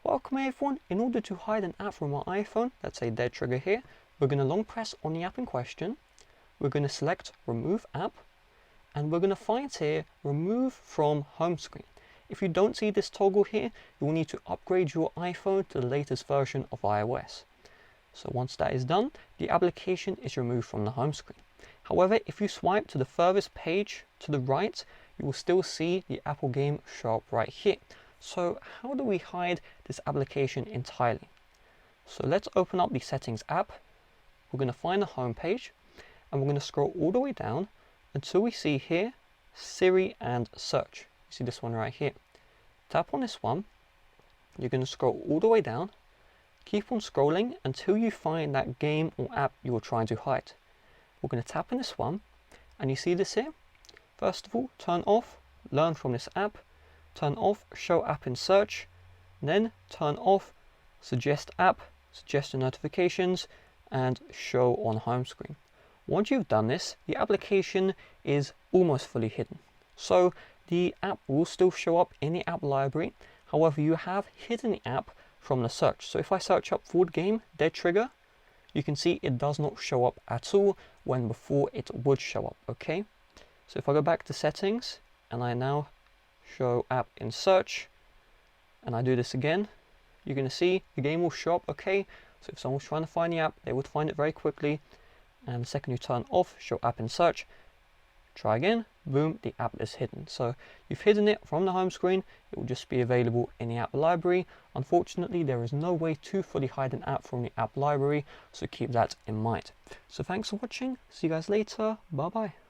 Welcome everyone. In order to hide an app from our iPhone, let's say dead trigger here, we're going to long press on the app in question. We're going to select remove app, and we're going to find here remove from home screen. If you don't see this toggle here, you will need to upgrade your iPhone to the latest version of iOS. So once that is done, the application is removed from the home screen. However, if you swipe to the furthest page to the right, you will still see the Apple game show up right here. So how do we hide this application entirely? So let's open up the settings app. We're going to find the home page, and we're going to scroll all the way down until we see here Siri and search. You see this one right here. Tap on this one. You're going to scroll all the way down. Keep on scrolling until you find that game or app you're trying to hide. We're going to tap on this one, and you see this here. First of all, turn off learn from this app, turn off show app in search, then turn off suggest app, suggestion notifications, and show on home screen. Once you've done this, the application is almost fully hidden. So the app will still show up in the app library. However, you have hidden the app from the search. So if I search up Ford game dead trigger, you can see it does not show up at all when before it would show up. Okay, so if I go back to settings and I now show app in search and I do this again, you're going to see the game will show up. Okay, so if someone's trying to find the app, they would find it very quickly. And the second you turn off show app in search, try again, boom, the app is hidden. So you've hidden it from the home screen. It will just be available in the app library. Unfortunately, there is no way to fully hide an app from the app library, so keep that in mind. So thanks for watching. See you guys later. Bye bye.